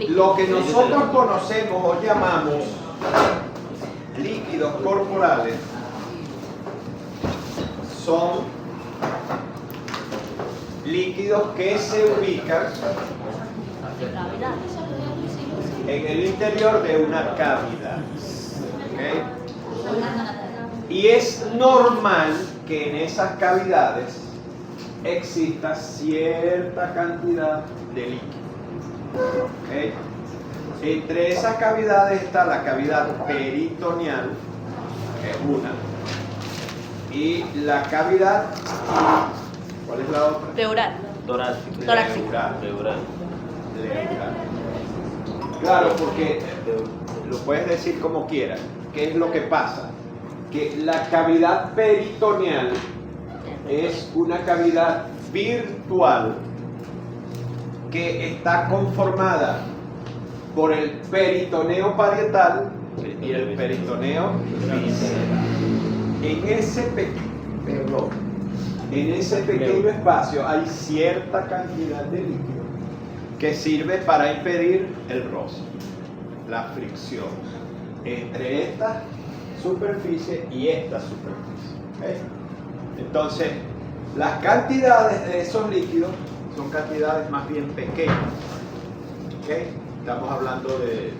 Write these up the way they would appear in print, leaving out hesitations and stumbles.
Lo que nosotros conocemos o llamamos líquidos corporales son líquidos que se ubican en el interior de una cavidad. ¿Okay? Y es normal que en esas cavidades exista cierta cantidad de líquido. ¿Okay? Entre esas cavidades está la cavidad peritoneal, que es una, y la cavidad, ¿cuál es la otra? Pleural. Pleural. Claro, porque lo puedes decir como quieras. ¿Qué es lo que pasa? Que la cavidad peritoneal es una cavidad virtual que está conformada por el peritoneo parietal y el peritoneo visceral. En ese pequeño espacio hay cierta cantidad de líquido que sirve para impedir el roce, la fricción entre esta superficie y esta superficie. ¿Okay? Entonces, las cantidades de esos líquidos son cantidades más bien pequeñas. ¿Okay? Estamos hablando de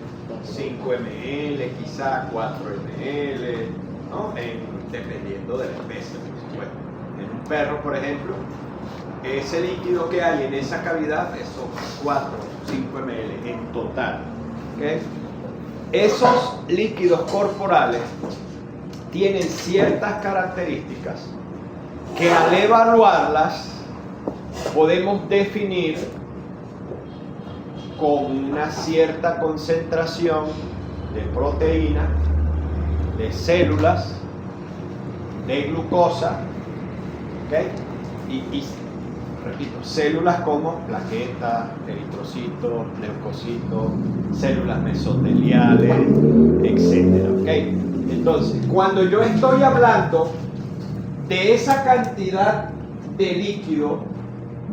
5 ml, quizá 4 ml, ¿no? Dependiendo de la especie, por supuesto. En un perro, por ejemplo, ese líquido que hay en esa cavidad son 4 o 5 ml en total. ¿Okay? Esos líquidos corporales tienen ciertas características que al evaluarlas podemos definir con una cierta concentración de proteína, de células, de glucosa, ¿okay? Y repito, células como plaquetas, eritrocitos, leucocitos, células mesoteliales, etc. ¿Okay? Entonces, cuando yo estoy hablando de esa cantidad de líquido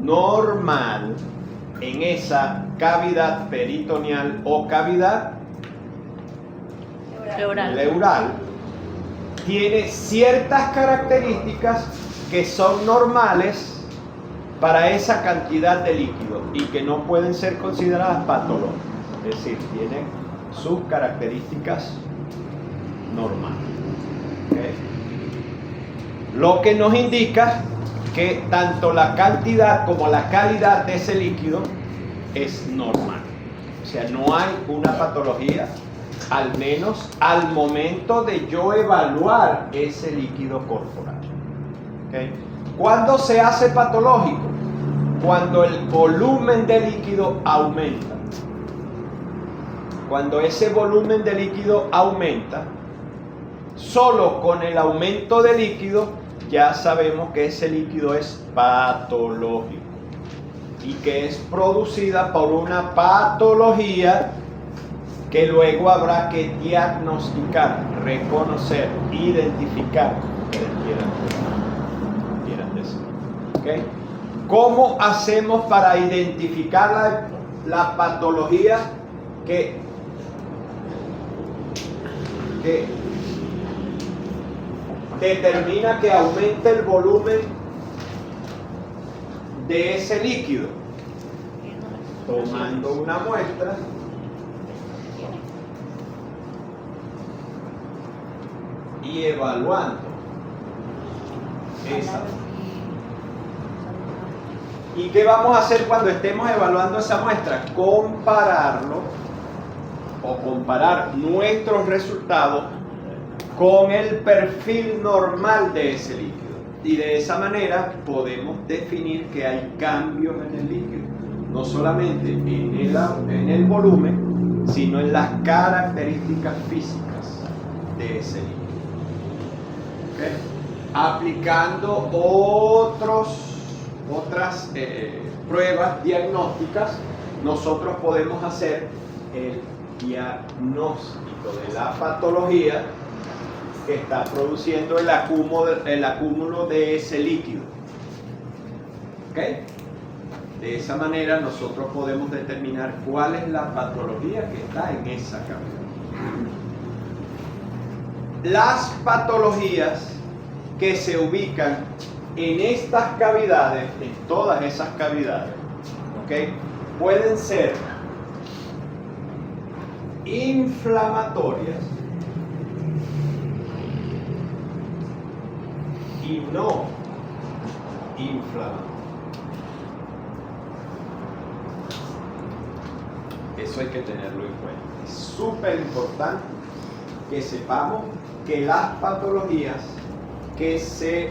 normal en esa cavidad peritoneal o cavidad pleural, tiene ciertas características que son normales para esa cantidad de líquido y que no pueden ser consideradas patológicas. Es decir, tienen sus características normales. ¿Okay? Lo que nos indica que tanto la cantidad como la calidad de ese líquido es normal. O sea, no hay una patología, al menos al momento de yo evaluar ese líquido corporal. ¿Okay? ¿Cuándo se hace patológico? Cuando el volumen de líquido aumenta. Cuando ese volumen de líquido aumenta, solo con el aumento de líquido ya sabemos que ese líquido es patológico y que es producida por una patología que luego habrá que diagnosticar, reconocer, identificar. ¿Okay? ¿Cómo hacemos para identificar la patología que determina que aumente el volumen de ese líquido? Tomando una muestra y evaluando esa. ¿Y qué vamos a hacer cuando estemos evaluando esa muestra? Compararlo o comparar nuestros resultados con el perfil normal de ese líquido. Y de esa manera podemos definir que hay cambios en el líquido, no solamente en el volumen, sino en las características físicas de ese líquido. ¿Okay? Aplicando otras pruebas diagnósticas, nosotros podemos hacer el diagnóstico de la patología que está produciendo el acúmulo de ese líquido. ¿Okay? De esa manera nosotros podemos determinar cuál es la patología que está en esa cavidad. Las patologías que se ubican en estas cavidades, en todas esas cavidades, ¿okay? Pueden ser inflamatorias y no inflamatorias. Eso hay que tenerlo en cuenta. Es súper importante que sepamos que las patologías que se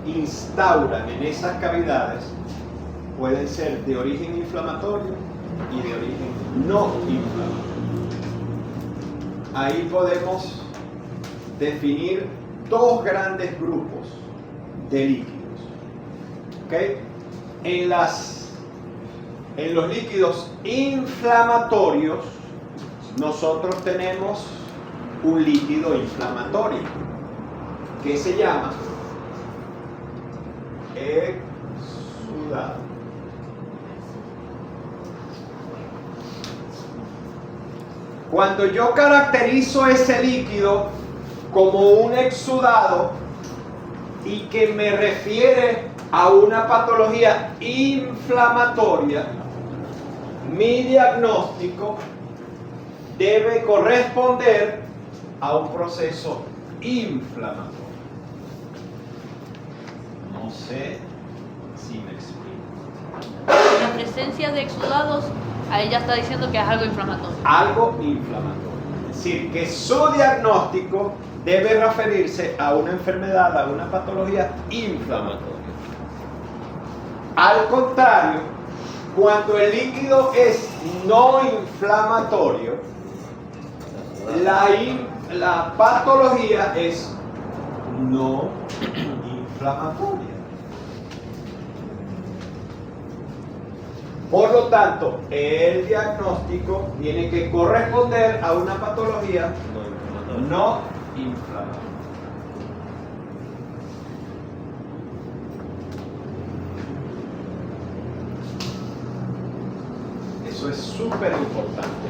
instauran en esas cavidades pueden ser de origen inflamatorio y de origen no inflamatorio. Ahí podemos definir dos grandes grupos de líquidos. ¿Okay? En los líquidos inflamatorios, nosotros tenemos un líquido inflamatorio que se llama exudado. Cuando yo caracterizo ese líquido como un exudado y que me refiere a una patología inflamatoria, mi diagnóstico debe corresponder a un proceso inflamatorio. No sé si me explico. En la presencia de exudados, ahí ya está diciendo que es algo inflamatorio. Algo inflamatorio. Es decir, que su diagnóstico debe referirse a una enfermedad, a una patología inflamatoria. Al contrario, cuando el líquido es no inflamatorio, la patología es no inflamatoria. Por lo tanto, el diagnóstico tiene que corresponder a una patología no inflamatoria. Eso es súper importante.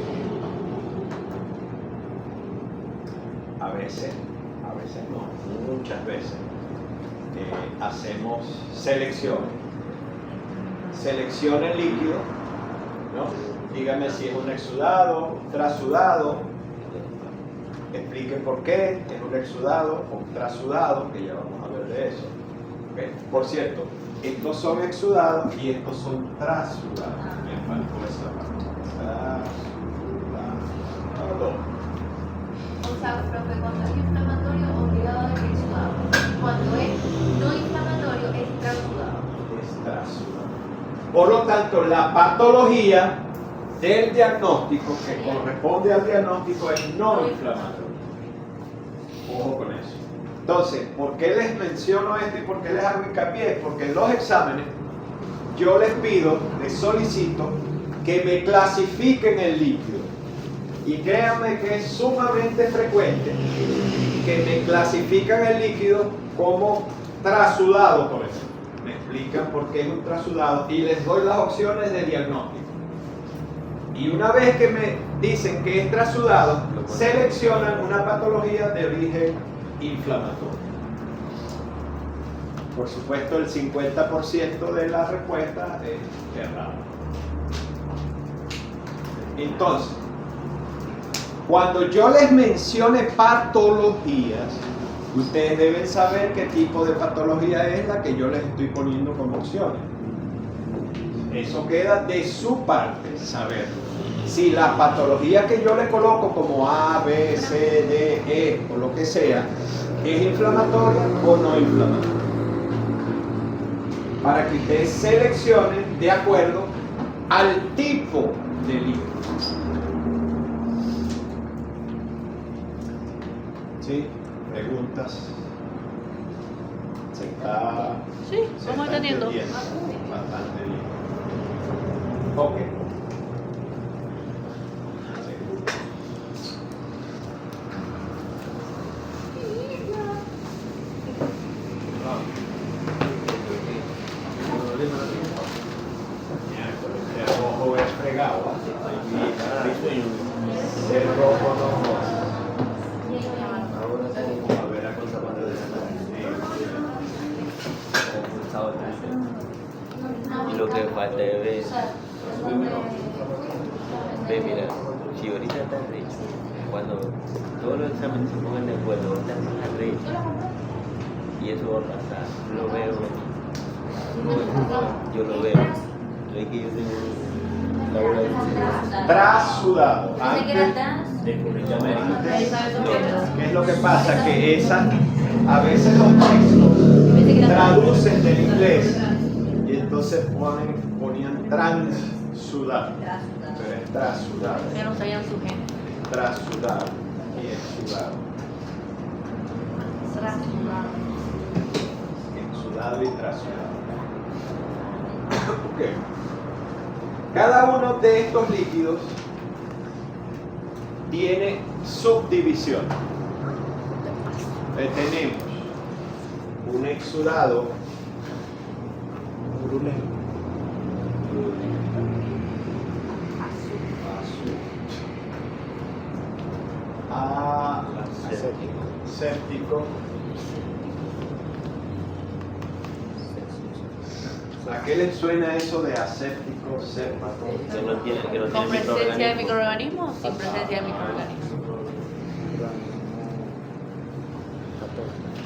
A veces no, muchas veces hacemos selecciones. Seleccione el líquido, ¿no? Dígame si es un exudado, un trasudado, explique por qué es un exudado o un trasudado, que ya vamos a ver de eso. ¿Okay? Por cierto, estos son exudados y estos son trasudados. Me faltó esa parte. Trasudado. O sea, profe, cuando es inflamatorio, obligado a ser exudado. Cuando es no inflamatorio, es trasudado. Es trasudado. Por lo tanto, la patología del diagnóstico que corresponde al diagnóstico es no inflamatorio. Ojo con eso. Entonces, ¿por qué les menciono esto y por qué les hago hincapié? Porque en los exámenes yo les pido, les solicito que me clasifiquen el líquido. Y créanme que es sumamente frecuente que me clasifican el líquido como trasudado, por ejemplo. Me explican por qué es un trasudado y les doy las opciones de diagnóstico. Y una vez que me dicen que es trasudado, seleccionan una patología de origen inflamatorio. Por supuesto, el 50% de la respuesta es errada. Entonces, cuando yo les mencione patologías, ustedes deben saber qué tipo de patología es la que yo les estoy poniendo como opciones. Eso queda de su parte saberlo. Si la patología que yo le coloco como A, B, C, D, E o lo que sea, es inflamatoria o no inflamatoria. Para que ustedes seleccionen de acuerdo al tipo de líquido. ¿Sí? ¿Preguntas? ¿Se está entendiendo. Bastante bien. Ok. agua, ser rojo no. A ver, a cosa más Y lo que falta es ver, mira, si ahorita estás recho, cuando todos los exámenes se pongan de acuerdo, estás recho, y eso va a pasar, lo veo, yo lo veo, es que yo tengo la hora de Trasudado. Pensé que era Antes, trans. de República América. ¿qué es lo que pasa? Que a veces los textos traducen del inglés y entonces ponían transudado. Pero es trasudado. Que no sabían su género. Trasudado y exudado. Exudado y trasudado. Ok. Cada uno de estos líquidos tiene subdivisión. Tenemos un exudado aséptico. ¿A qué les suena eso de aséptico, séptico? Que no tiene ¿Con presencia de microorganismos. microorganismos o sin presencia de microorganismos?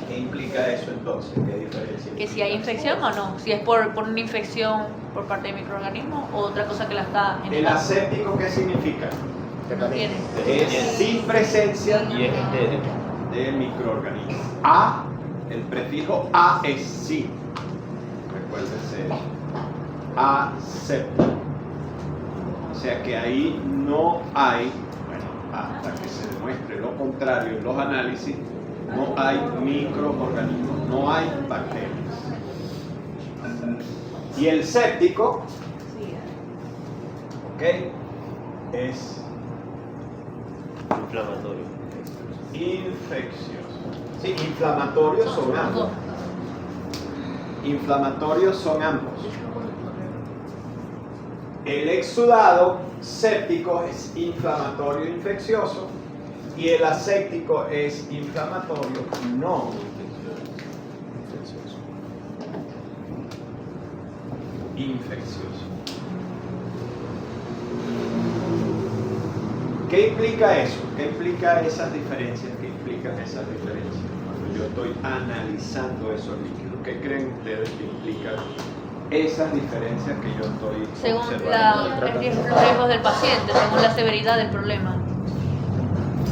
¿Qué implica eso entonces? ¿Qué diferencia? Que si hay infección o no, si es por una infección por parte de microorganismos o otra cosa que la está ¿El generando. aséptico qué significa? No tiene. Es sin presencia Y es estéril. de microorganismos. A, el prefijo A es sí. Recuérdense eso. Aséptico. O sea que ahí no hay, bueno, hasta que se demuestre lo contrario en los análisis, no hay microorganismos, no hay bacterias. Y el séptico, ¿ok? Es Inflamatorio. infeccioso. Sí, inflamatorios son ambos. Inflamatorios son ambos. El exudado séptico es inflamatorio infeccioso y el aséptico es inflamatorio no infeccioso. ¿Qué implica eso? ¿Qué implica esas diferencias? ¿Qué implican esas diferencias? Cuando yo estoy analizando esos líquidos, ¿qué creen ustedes que implican esas diferencias que yo estoy Según observando? los riesgos del paciente, según la severidad del problema.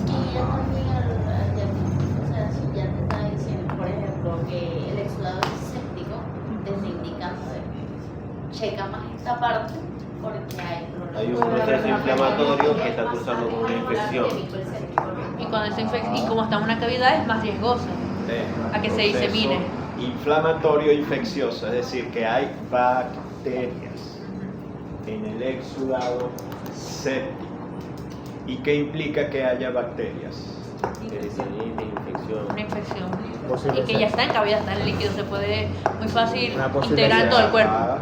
Y ya también o sea, si ya te está diciendo, por ejemplo, que el exudado es séptico, te está indicando de que checa más esta parte porque hay problemas. Hay un proceso inflamatorio que está cruzando con una infección. Y cuando y como está en una cavidad es más riesgosa a que se Proceso disemine. Inflamatorio infeccioso, es decir, que hay bacterias en el exudado séptico. ¿Y qué implica que haya bacterias? Peritonitis, infección. Una infección. Posible Y que ser. ya está en cavidad, está en el líquido, se puede muy fácil Una posible integrar en todo el cuerpo. Ah,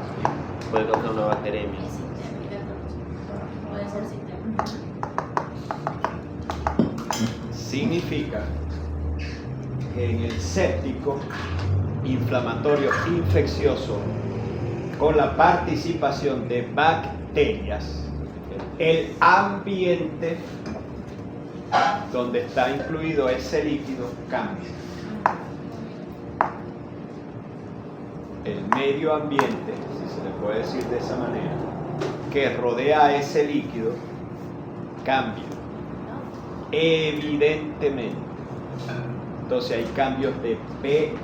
Puede causar una bacteremia. Puede ser sistémico. significa que en el séptico inflamatorio infeccioso con la participación de bacterias, el ambiente donde está incluido ese líquido cambia. El medio ambiente, si se le puede decir de esa manera, que rodea a ese líquido cambia. Evidentemente. Entonces hay cambios de pH,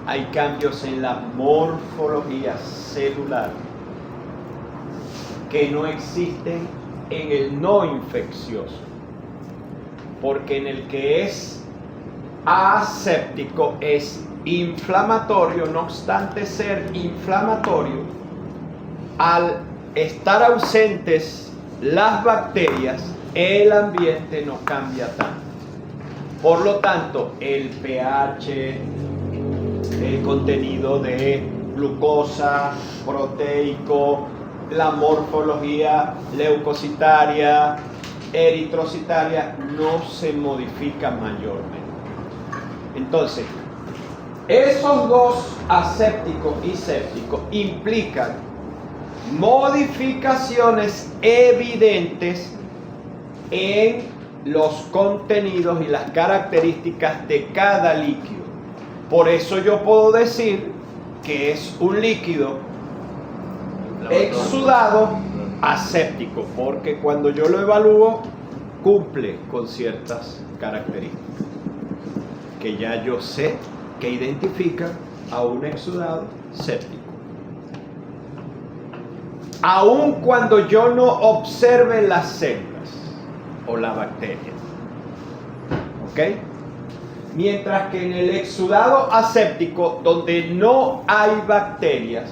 hay cambios en la morfología celular que no existen en el no infeccioso, porque en el que es aséptico es inflamatorio, no obstante ser inflamatorio, al estar ausentes las bacterias, el ambiente no cambia tanto. Por lo tanto, el pH, el contenido de glucosa, proteico, la morfología leucocitaria, eritrocitaria, no se modifica mayormente. Entonces, esos dos, aséptico y séptico, implican modificaciones evidentes en los contenidos y las características de cada líquido. Por eso yo puedo decir que es un líquido exudado aséptico, porque cuando yo lo evalúo cumple con ciertas características que ya yo sé que identifican a un exudado séptico. Aun cuando yo no observe las células o la bacteria. ¿Ok? Mientras que en el exudado aséptico, donde no hay bacterias,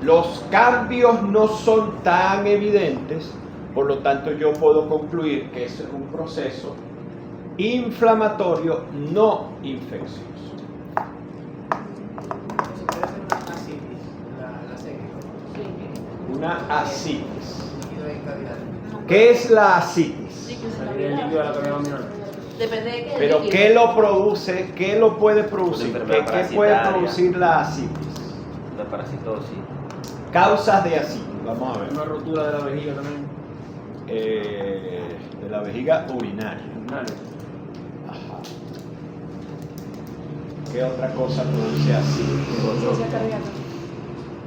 los cambios no son tan evidentes, por lo tanto yo puedo concluir que eso es un proceso inflamatorio no infeccioso. Una ascitis. ¿Qué es la ascitis? Depende de qué. Pero líquido. ¿qué lo produce? ¿Qué lo puede producir? Una ¿Qué enfermedad puede parasitaria. producir la ascitis? Una parasitosis. Causas de ascitis, vamos a ver. Una rotura de la vejiga también. De la vejiga urinaria. Ajá. ¿Qué otra cosa produce ascitis? Insuficiencia cardíaca.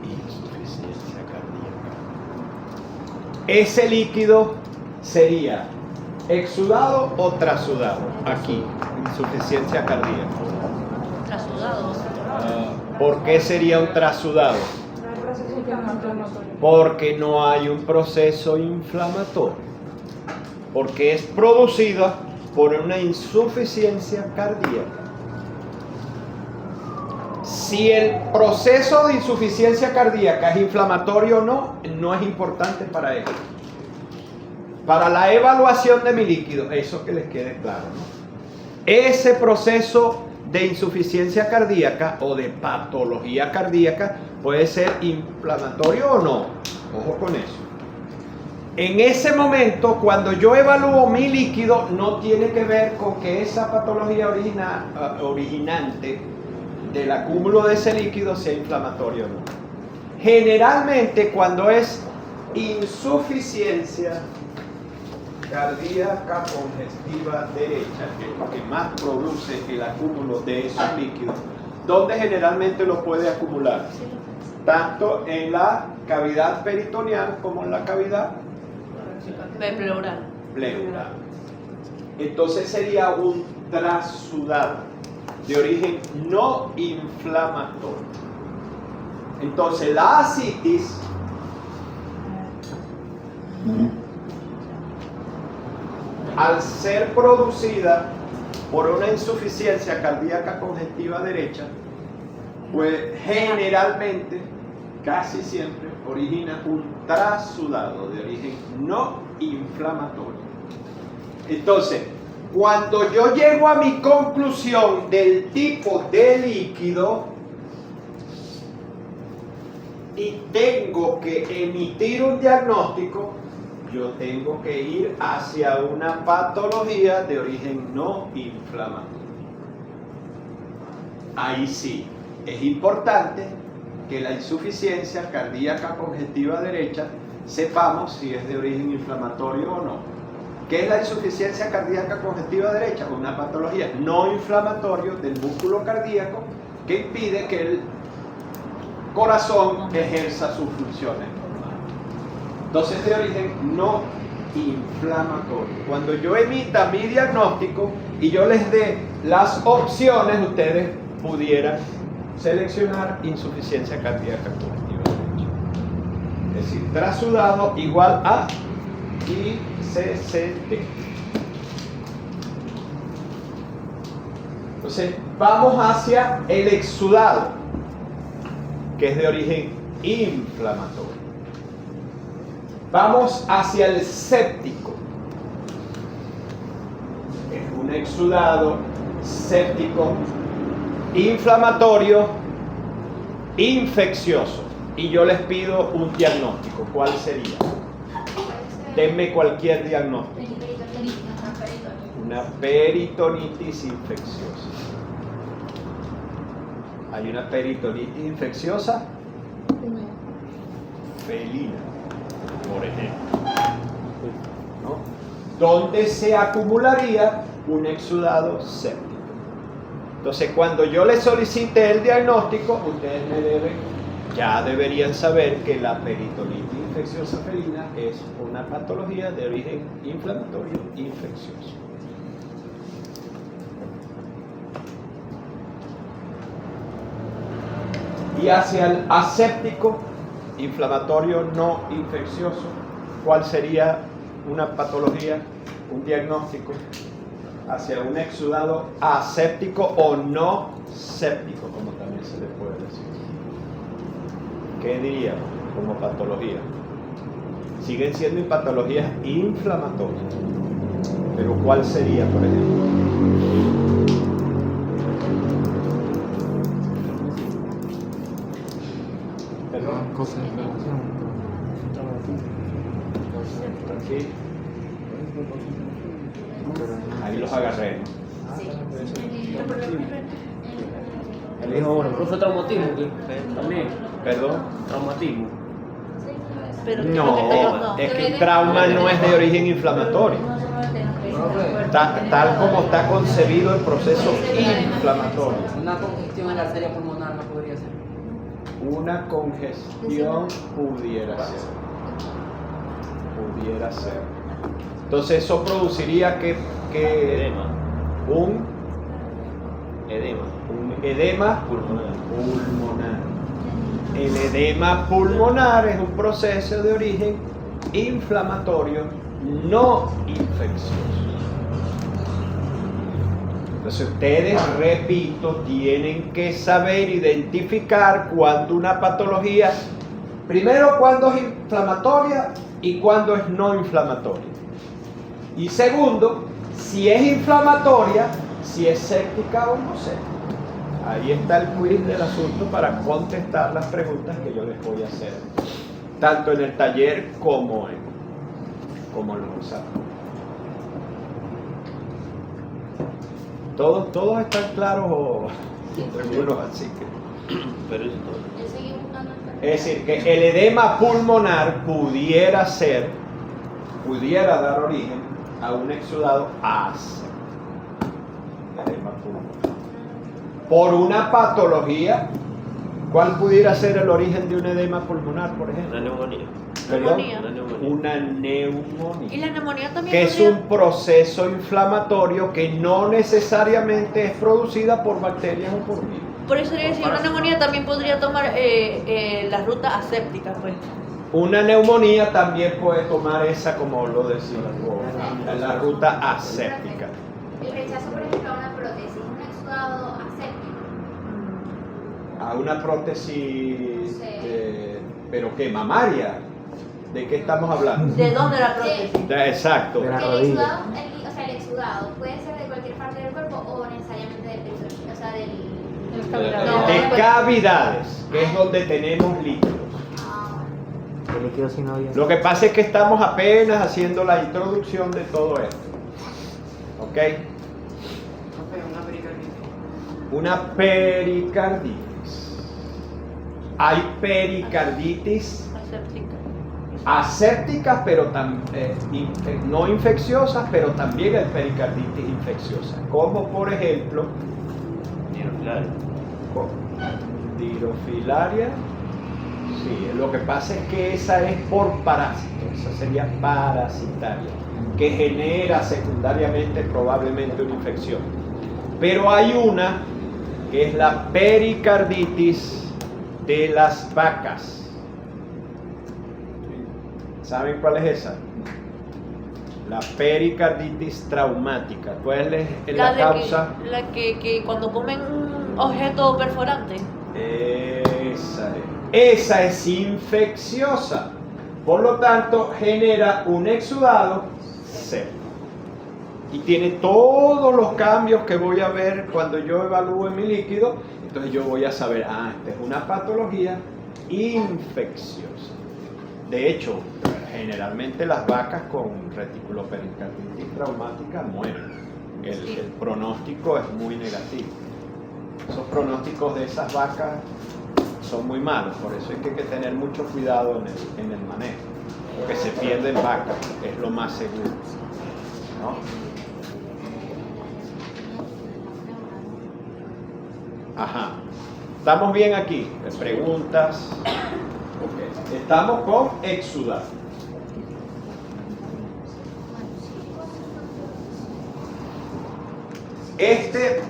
Insuficiencia cardíaca. Ese líquido sería exudado o trasudado. Aquí, insuficiencia cardíaca. Trasudado. ¿Por qué sería un trasudado? No hay proceso inflamatorio. Porque no hay un proceso inflamatorio. Porque es producida por una insuficiencia cardíaca. Si el proceso de insuficiencia cardíaca es inflamatorio o no, no es importante para ello. Para la evaluación de mi líquido, eso que les quede claro, ¿no? Ese proceso de insuficiencia cardíaca o de patología cardíaca puede ser inflamatorio o no. Ojo con eso. En ese momento, cuando yo evalúo mi líquido, no tiene que ver con que esa patología originante del acúmulo de ese líquido sea inflamatorio o no. Generalmente, cuando es insuficiencia cardíaca congestiva derecha, que es lo que más produce el acúmulo de esos líquidos, ¿dónde generalmente lo puede acumular? Tanto en la cavidad peritoneal como en la cavidad Pleural. pleural. Entonces sería un trasudado de origen no inflamatorio. Entonces la ascitis al ser producida por una insuficiencia cardíaca congestiva derecha, pues generalmente, casi siempre, origina un trasudado de origen no inflamatorio. Entonces, cuando yo llego a mi conclusión del tipo de líquido y tengo que emitir un diagnóstico, yo tengo que ir hacia una patología de origen no inflamatorio. Ahí sí, es importante que la insuficiencia cardíaca congestiva derecha sepamos si es de origen inflamatorio o no. ¿Qué es la insuficiencia cardíaca congestiva derecha? Una patología no inflamatoria del músculo cardíaco que impide que el corazón ejerza sus funciones normales. Entonces, de origen no inflamatorio. Cuando yo emita mi diagnóstico y yo les dé las opciones, ustedes pudieran seleccionar insuficiencia cardíaca congestiva derecha. Es decir, trasudado igual a ICCD. Entonces, vamos hacia el exudado, que es de origen inflamatorio. Vamos hacia el séptico. Es un exudado séptico inflamatorio infeccioso y yo les pido un diagnóstico, ¿cuál sería? Denme cualquier diagnóstico. Una peritonitis infecciosa. ¿Hay una peritonitis infecciosa? Felina, por ejemplo. ¿No? ¿Dónde se acumularía un exudado séptico? Entonces, cuando yo les solicite el diagnóstico, ustedes ya deberían saber que la peritonitis infecciosa felina es una patología de origen inflamatorio infeccioso. Y hacia el aséptico, inflamatorio no infeccioso, ¿cuál sería una patología, un diagnóstico? Hacia un exudado aséptico o no séptico, como también se le puede decir. ¿Qué diríamos como patología? Siguen siendo patologías inflamatorias, pero ¿cuál sería, por ejemplo? Cosa de inflamación. Sí. Ahí los agarré, ¿no? Él dijo, bueno, pero fue traumatismo, también, ¿Perdón? traumatismo. Pero No, es que el trauma no es de origen inflamatorio. Tal como está concebido el proceso inflamatorio. Una congestión en la arteria pulmonar no podría ser. Una congestión pudiera ser. Pudiera ser. Entonces eso produciría que Edema. un edema pulmonar. El edema pulmonar es un proceso de origen inflamatorio no infeccioso. Entonces ustedes, repito, tienen que saber identificar cuándo una patología, primero cuándo es inflamatoria y cuándo es no inflamatoria. Y segundo, si es inflamatoria, si es séptica o no séptica. Ahí está el quiz del asunto para contestar las preguntas que yo les voy a hacer, tanto en el taller como en los exámenes. ¿Todos están claros o algunos así que? Pero eso todo. Yo seguí buscando el Es decir, que el edema pulmonar pudiera dar origen a un exudado aséptico. Edema pulmonar. Por una patología, ¿cuál pudiera ser el origen de un edema pulmonar, por ejemplo? Una neumonía. ¿Perdón? Neumonía. Una neumonía. Una Y neumonía. la neumonía también Que es podría- un proceso inflamatorio que no necesariamente es producida por bacterias o por virus. Por eso le decía, una neumonía también podría tomar la ruta aséptica, pues. Una neumonía también puede tomar esa, como lo decía, la ruta aséptica. El rechazo, por ejemplo, a una prótesis, un exudado aséptico. A una prótesis, Sí. ¿pero qué? ¿Mamaria? ¿De qué estamos hablando? ¿De dónde la prótesis? Exacto. De la Porque el rodilla. exudado, el exudado puede ser de cualquier parte del cuerpo o necesariamente del pecho, o sea, del... No, De pues- cavidades, que es donde tenemos líquidos. Ah, El líquido sinovial. Lo que pasa es que estamos apenas haciendo la introducción de todo esto. ¿Ok? Una pericarditis. Una pericarditis. Hay pericarditis Aséptica. asépticas, pero no infecciosas, pero también hay pericarditis infecciosa. Como por ejemplo, dirofilaria. Sí, lo que pasa es que esa es por parásito, esa sería parasitaria, que genera secundariamente probablemente una infección. Pero hay una que es la pericarditis de las vacas. ¿Saben cuál es esa? La pericarditis traumática. ¿Cuál es la causa? La que cuando comen un objeto perforante. Esa es infecciosa. Por lo tanto, genera un exudado séptico. Y tiene todos los cambios que voy a ver cuando yo evalúe mi líquido. Entonces yo voy a saber, esta es una patología infecciosa. De hecho, generalmente las vacas con reticulopericarditis traumática mueren. El pronóstico es muy negativo. Esos pronósticos de esas vacas son muy malos, por eso hay que tener mucho cuidado en el manejo, porque se pierden vacas, es lo más seguro, ¿no? Ajá. ¿Estamos bien aquí? Preguntas. Okay. Estamos con exudado.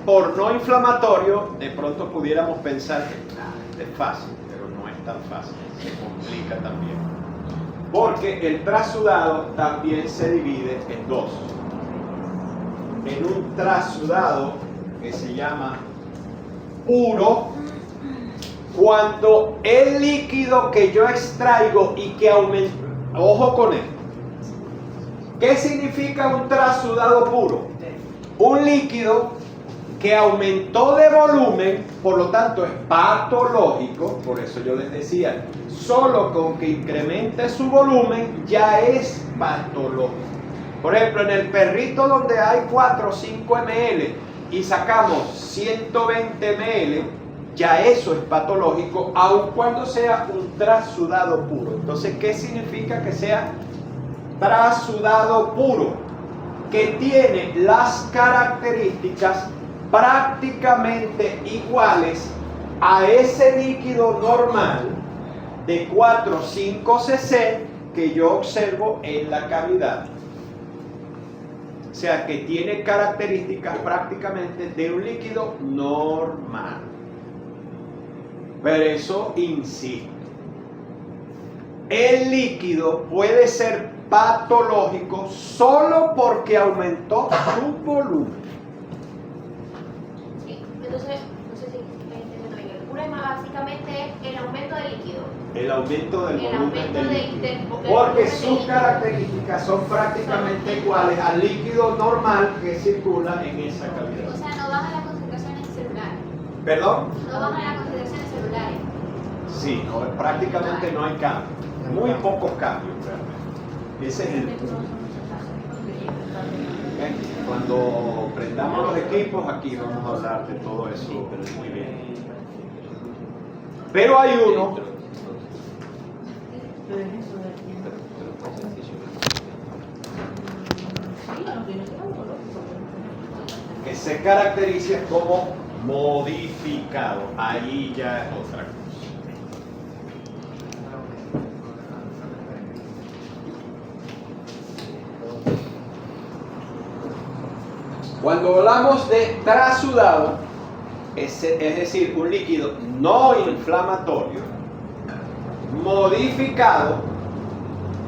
Por no inflamatorio, de pronto pudiéramos pensar que es fácil, pero no es tan fácil, se complica también. Porque el trasudado también se divide en dos. En un trasudado que se llama puro, cuando el líquido que yo extraigo y que aumenta, ojo con esto, ¿qué significa un trasudado puro? Un líquido que aumentó de volumen, por lo tanto es patológico, por eso yo les decía, solo con que incremente su volumen ya es patológico. Por ejemplo, en el perrito donde hay 4 o 5 ml y sacamos 120 ml, ya eso es patológico, aun cuando sea un trasudado puro. Entonces, ¿qué significa que sea trasudado puro? Que tiene las características prácticamente iguales a ese líquido normal de 4 o 5 cc que yo observo en la cavidad. O sea, que tiene características prácticamente de un líquido normal. Pero eso, insisto, el líquido puede ser patológico solo porque aumentó su volumen. Sí, entonces, no sé si me entiendo bien. El problema básicamente es el aumento del líquido. El aumento del El volumen aumento del del líquido. volumen Porque del sus líquido. características son prácticamente iguales al líquido normal que circula en esa O cavidad. sea, no baja las concentraciones celulares. ¿Perdón? No baja las concentraciones celulares. Sí, prácticamente no hay cambio. Muy pocos cambios realmente. Ese es el punto. ¿Okay? Cuando prendamos los equipos, aquí vamos a hablar de todo eso muy bien. Pero hay uno que se caracteriza como modificado. Ahí ya es otra cosa. Cuando hablamos de trasudado, es decir, un líquido no inflamatorio, modificado,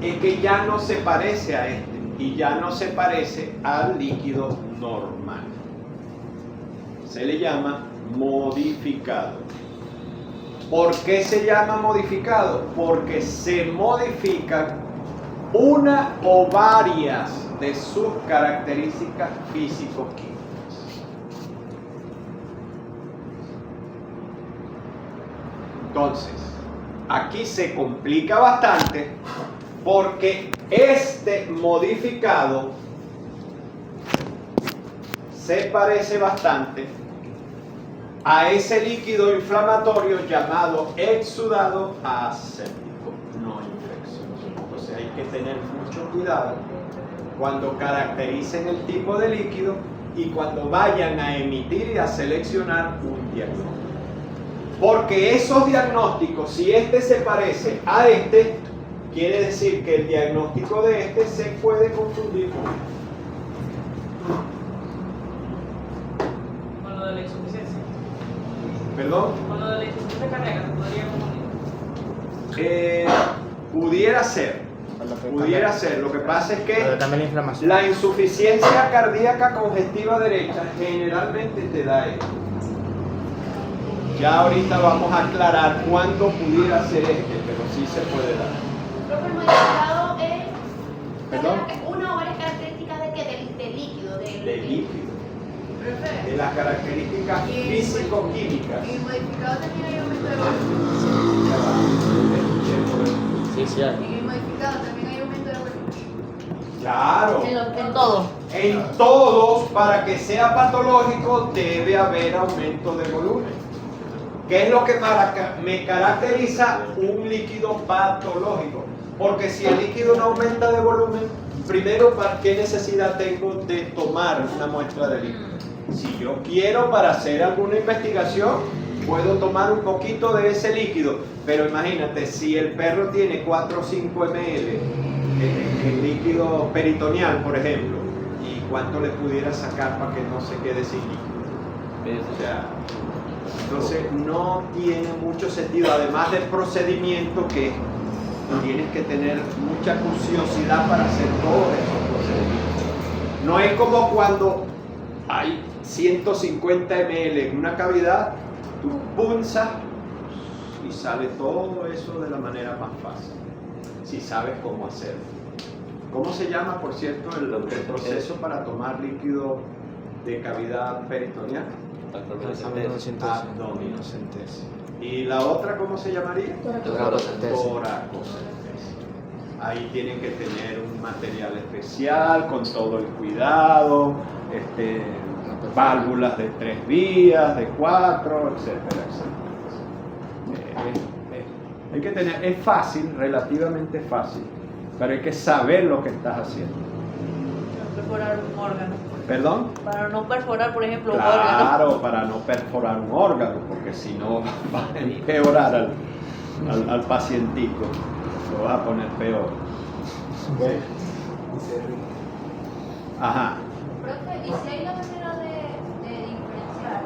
es que ya no se parece a este y ya no se parece al líquido normal. Se le llama modificado. ¿Por qué se llama modificado? Porque se modifican una o varias de sus características físico-químicas. Entonces, aquí se complica bastante porque este modificado se parece bastante a ese líquido inflamatorio llamado exudado aséptico no infeccioso. Entonces hay que tener mucho cuidado cuando caractericen el tipo de líquido y cuando vayan a emitir y a seleccionar un diagnóstico. Porque esos diagnósticos, si este se parece a este, quiere decir que el diagnóstico de este se puede confundir con este. Con lo de la insuficiencia. ¿Perdón? Con lo de la insuficiencia cardíaca, ¿se podría confundir? Pudiera ser. Lo que pasa es Pero que también la inflamación. la insuficiencia cardíaca congestiva derecha generalmente te da esto. Ya ahorita vamos a aclarar cuándo pudiera ser este, pero sí se puede dar. Profe, el modificado es ¿Perdón? una o varias características de qué, del líquido. De líquido. de las características físico-químicas. Y modificado también hay aumento de volumen. Sí, sí hay. En el modificado también hay aumento de volumen. Claro. En todo. En todos, para que sea patológico, debe haber aumento de volumen. ¿Qué es lo que me caracteriza un líquido patológico? Porque si el líquido no aumenta de volumen, primero, ¿para qué necesidad tengo de tomar una muestra de líquido? Si yo quiero para hacer alguna investigación, puedo tomar un poquito de ese líquido, pero imagínate, si el perro tiene 4 o 5 ml en líquido peritoneal, por ejemplo, ¿y cuánto le pudiera sacar para que no se quede sin líquido? O sea, entonces no tiene mucho sentido, además del procedimiento que tienes que tener mucha curiosidad para hacer todos esos procedimientos. No es como cuando hay 150 ml en una cavidad, tú punzas y sale todo eso de la manera más fácil, si sabes cómo hacerlo. ¿Cómo se llama, por cierto, el proceso para tomar líquido de cavidad peritoneal? Abdominocentesis. ¿Y la otra cómo se llamaría? Toracocentesis. Ahí tienen que tener un material especial con todo el cuidado, válvulas de 3 vías, de 4, etcétera, etcétera. Hay que tener, es fácil, relativamente fácil, pero hay que saber lo que estás haciendo. Perforar un órgano. ¿Perdón? Para no perforar, por ejemplo, un órgano. Claro, para no perforar un órgano, porque si no va a empeorar al pacientico, lo vas a poner peor. ¿Okay? Ajá. Profe, ¿y si hay la manera de diferenciar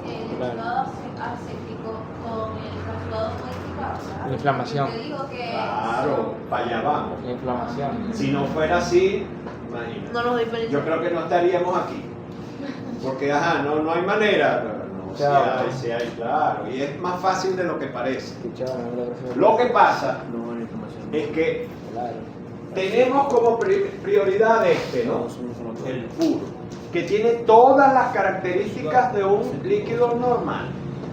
el rasuado aséptico con el rasuado modificado? La inflamación. Te digo que Claro, para allá vamos. La inflamación. Si no fuera así, imagínate. No nos diferencia. Yo creo que no estaríamos aquí. Porque, no hay manera. No, Claro. sí hay, claro. Y es más fácil de lo que parece. Escuchaba, ¿no? Lo que pasa No, la información. es que Claro. tenemos como prioridad ¿no? El puro, que tiene todas las características de un líquido normal,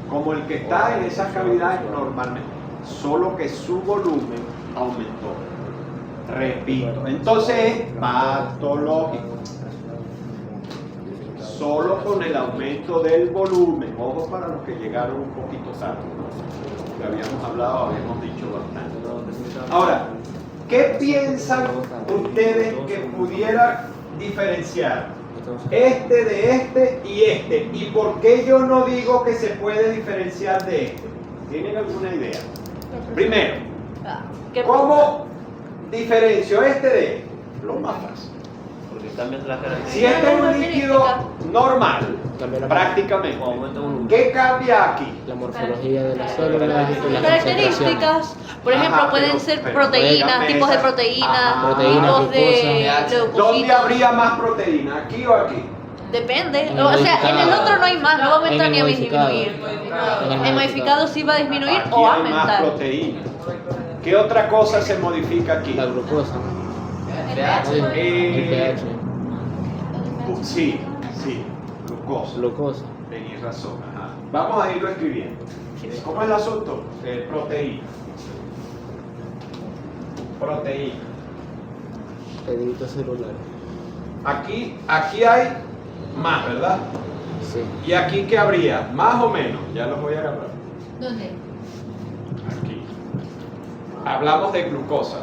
como el que está en esas cavidades normalmente, solo que su volumen aumentó. Repito, entonces es patológico. Solo con el aumento del volumen, ojo para los que llegaron un poquito tarde, ¿no? Que habíamos hablado, habíamos dicho bastante. Ahora, ¿qué piensan ustedes que pudiera diferenciar este de este y este? ¿Y por qué yo no digo que se puede diferenciar de este? ¿Tienen alguna idea? Primero, ¿Qué ¿cómo diferencio este de este? Lo más fácil. Porque cambian las Si características. este es un líquido normal, Cambia la prácticamente, O aumenta volumen. ¿qué cambia aquí? La morfología de las células y las concentraciones. Características, por ejemplo, Ajá, pueden pero- ser pero proteínas, dígame tipos de esa- proteínas, Ajá. Proteínas, tipos de glucosa. ¿Dónde leucocitos. habría más proteína? ¿Aquí o aquí? Depende. En O sea, en el modificado. otro no hay más, no va a aumentar En ni a el modificado. disminuir. En En modificado sí va a disminuir Aquí o va a hay más aumentar. proteína. ¿Qué otra cosa se modifica aquí? La glucosa. el El Eh, pH. Sí, glucosa. Glucosa. Tenías razón. Ajá. Vamos a irlo escribiendo. ¿Cómo es el asunto? Proteína. Proteína. Pediditos celulares. Aquí hay más, ¿verdad? Sí. ¿Y aquí qué habría? ¿Más o menos? Ya los voy a agarrar. ¿Dónde? Aquí. Hablamos de glucosa.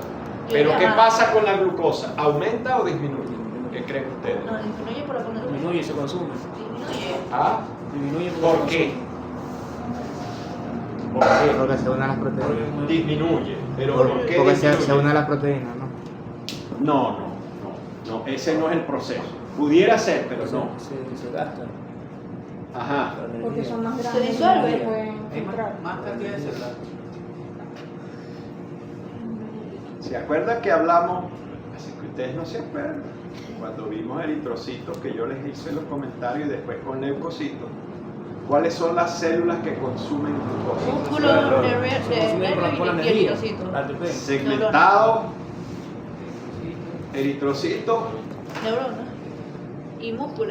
Y Pero ¿qué ajá. pasa con la glucosa? ¿Aumenta o disminuye? ¿Qué creen ustedes? No, disminuye por la poner. Disminuye y se consume. Disminuye. ¿Ah? Disminuye ¿Por qué? ¿Por qué? Porque se unen las proteínas. Disminuye. ¿Pero por qué Porque se disminuye? unen las proteínas, ¿no? No, ese no es el proceso. Pudiera ser, pero no. Se gasta. Ajá. Porque son más grandes. Se disuelve. y no pueden Hay filtrar. más cantidad de células. ¿Se acuerdan que hablamos? Así que ustedes no se acuerdan. Cuando vimos eritrocitos, que yo les hice los comentarios y después con leucocitos. ¿Cuáles son las células que consumen glucosa? Músculo, Se consume por la y energía. eritrocito. ATP. Segmentado, eritrocito, Neurona. Y músculo,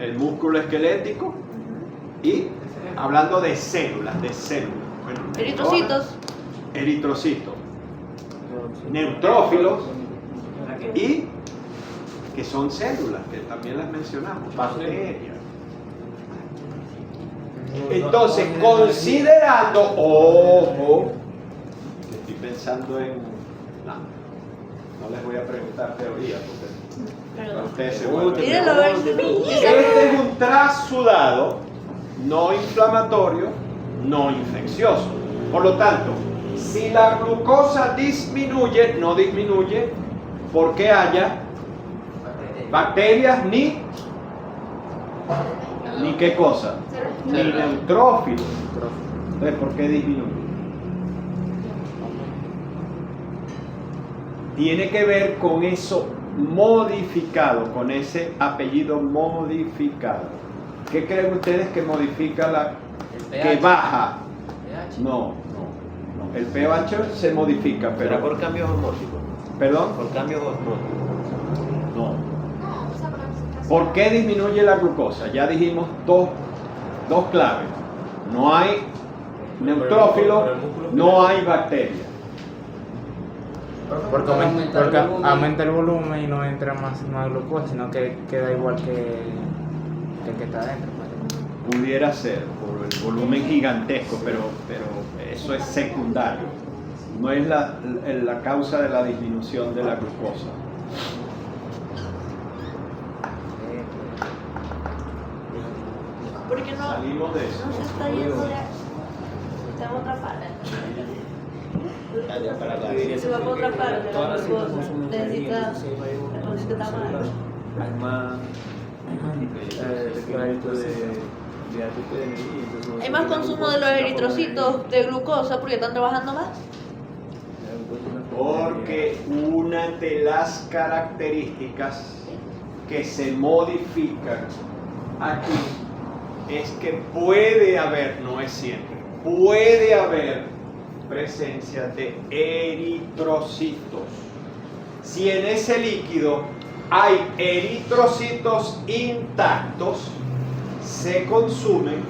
el músculo esquelético y hablando de células, Bueno, Eritrocitos. eritrocitos, neutrófilos y que son células, que también las mencionamos, bacterias. Entonces, considerando, ojo, que estoy pensando en, no les voy a preguntar teoría porque Perdón. ustedes se vuelven. Mírenlo, a ver. Este es un trasudado no inflamatorio, no infeccioso. Por lo tanto, si la glucosa disminuye, no disminuye porque haya bacterias ni qué cosa, ni neutrófilos. Entonces, ¿por qué disminuye? Tiene que ver con eso modificado, con ese apellido modificado. ¿Qué creen ustedes que modifica que baja? No. El pH se modifica, Pero pero por cambios osmóticos. ¿Perdón? Por cambios osmóticos. No. ¿Por qué disminuye la glucosa? Ya dijimos dos claves. No hay neutrófilo, no hay bacterias. Porque aumenta el volumen y no entra más glucosa, sino que queda igual que el que está adentro. Pudiera ser por el volumen gigantesco, pero eso es secundario. No es la causa de la disminución de la glucosa. ¿Por qué no? Salimos de eso. No se está yendo de. Está en otra parte. Se va por otra parte, la glucosa. Necesita más. Hay más requerimiento de ATP de energía. Entonces Hay más consumo de los eritrocitos de glucosa porque están trabajando más. Porque una de las características que se modifican aquí es que puede haber, no es siempre, puede haber presencia de eritrocitos. Si en ese líquido hay eritrocitos intactos, se consumen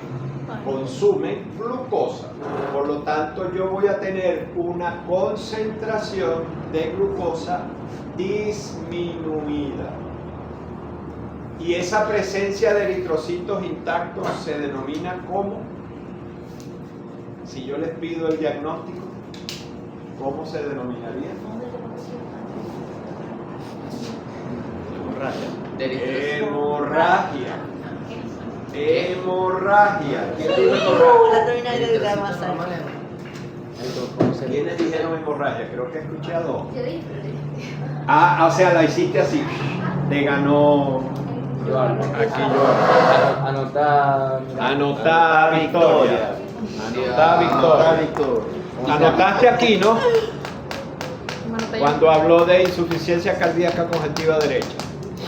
glucosa. Por lo tanto, yo voy a tener una concentración de glucosa disminuida. Y esa presencia de eritrocitos intactos se denomina como, si yo les pido el diagnóstico, ¿cómo se denominaría? Hemorragia. Hemorragia. ¿Quién dijo hemorragia? La terminal de la masa. ¿Quiénes dijeron hemorragia? Creo que escuché a dos. Yo dije, O sea, la hiciste así. Te ganó. Aquí yo. Anotá victoria. Anotá victoria. Anotaste aquí, ¿no? Cuando habló de insuficiencia cardíaca congestiva derecha.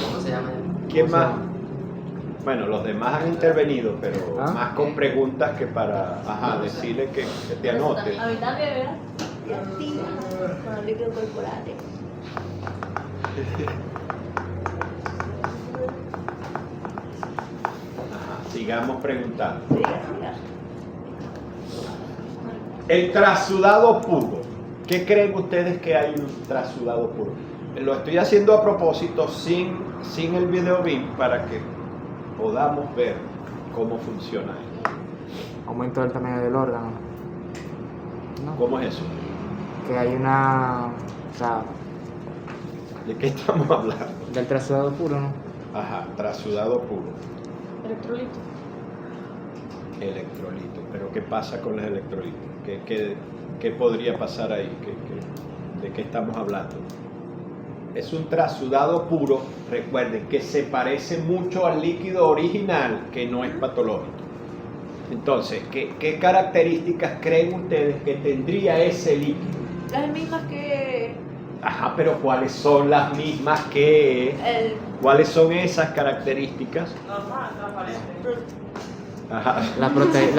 ¿Cómo se llama? ¿Quién más? Bueno, los demás han intervenido, pero más con preguntas que para decirle que te anote. A mí también, ¿verdad? Y a ti, con el líquido corporal. Sigamos preguntando. Siga, siga. El trasudado puro. ¿Qué creen ustedes que hay un trasudado puro? Lo estoy haciendo a propósito sin el video BIM para que podamos ver cómo funciona esto. Aumento del tamaño del órgano. ¿No? ¿Cómo es eso? Que hay una. O sea, ¿De qué estamos hablando? del trasudado puro, ¿no? Ajá, trasudado puro. Electrolito. Electrolito. ¿Pero qué pasa con los electrolitos? ¿Qué podría pasar ahí? ¿De qué estamos hablando? Es un trasudado puro, recuerden, que se parece mucho al líquido original, que no es patológico. Entonces, ¿qué características creen ustedes que tendría ese líquido? Las mismas que Ajá, pero ¿cuáles son las mismas que? ¿Cuáles son esas características? Normal, transparente. Ajá. La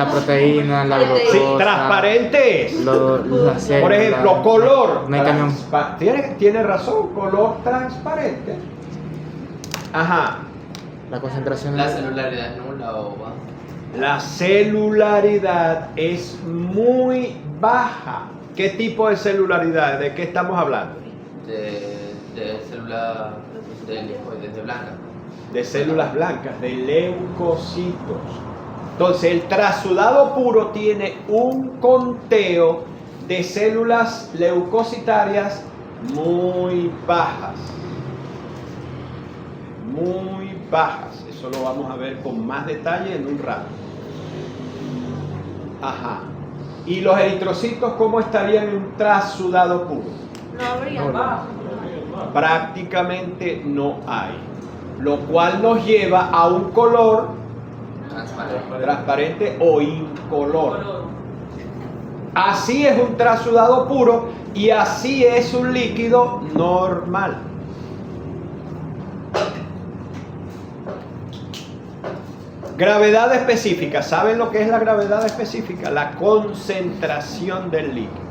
proteína, la glucosa. Sí, transparente es. Las células, Por ejemplo, color. No hay camión. Tiene razón, color transparente. Ajá. La concentración La de- celularidad es nula o baja. La celularidad es muy baja. ¿Qué tipo de celularidad? ¿De qué estamos hablando? De célula de blanca. De células blancas, de leucocitos. Entonces, el trasudado puro tiene un conteo de células leucocitarias muy bajas. Muy bajas. Eso lo vamos a ver con más detalle en un rato. Ajá. ¿Y los eritrocitos cómo estarían en un trasudado puro? No habría. Prácticamente no hay. Lo cual nos lleva a un color transparente o incolor. Así es un trasudado puro y así es un líquido normal. Gravedad específica. ¿Saben lo que es la gravedad específica? La concentración del líquido.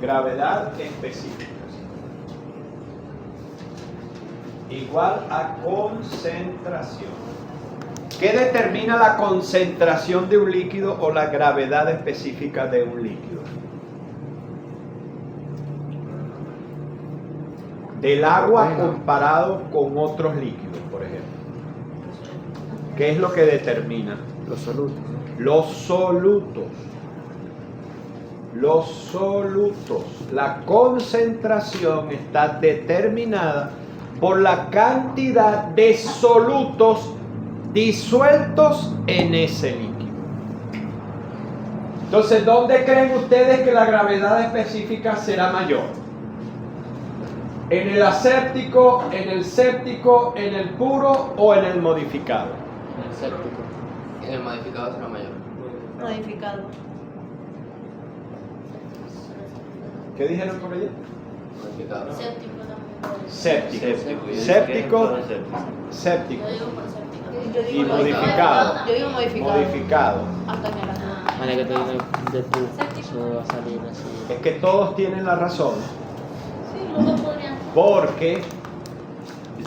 Gravedad específica. Igual a concentración. ¿Qué determina la concentración de un líquido o la gravedad específica de un líquido? Del agua comparado con otros líquidos, por ejemplo. ¿Qué es lo que determina? Los solutos. Los solutos. Los solutos. La concentración está determinada por la cantidad de solutos disueltos en ese líquido. Entonces, ¿dónde creen ustedes que la gravedad específica será mayor? ¿En el aséptico, en el séptico, en el puro o en el modificado? El séptico. En el modificado será mayor. Modificado. ¿Qué dijeron por allá? Modificado. Séptico también. Séptico. Séptico. Séptico. Séptico. Séptico. Yo digo por séptico. Yo Y digo modificado. Yo digo modificado. Modificado. Hasta en el azul. Vale, que te digo de tú. Eso va a salir así. Es que todos tienen la razón, Sí, los dos podrían. porque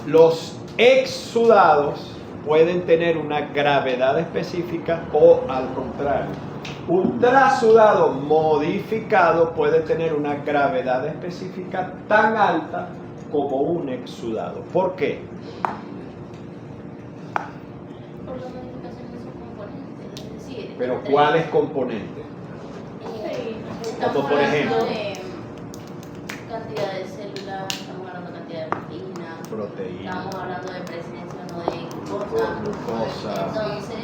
los exsudados pueden tener una gravedad específica o al contrario. Un trasudado modificado puede tener una gravedad específica tan alta como un exsudado. ¿Por qué? Por la modificación de sus componentes. Es decir, Pero entre- ¿cuáles componentes? Estamos Como por hablando ejemplo. de cantidad de células, estamos hablando de cantidad de proteínas, Proteína, estamos hablando de presencia o no de glucosa. glucosa. Entonces,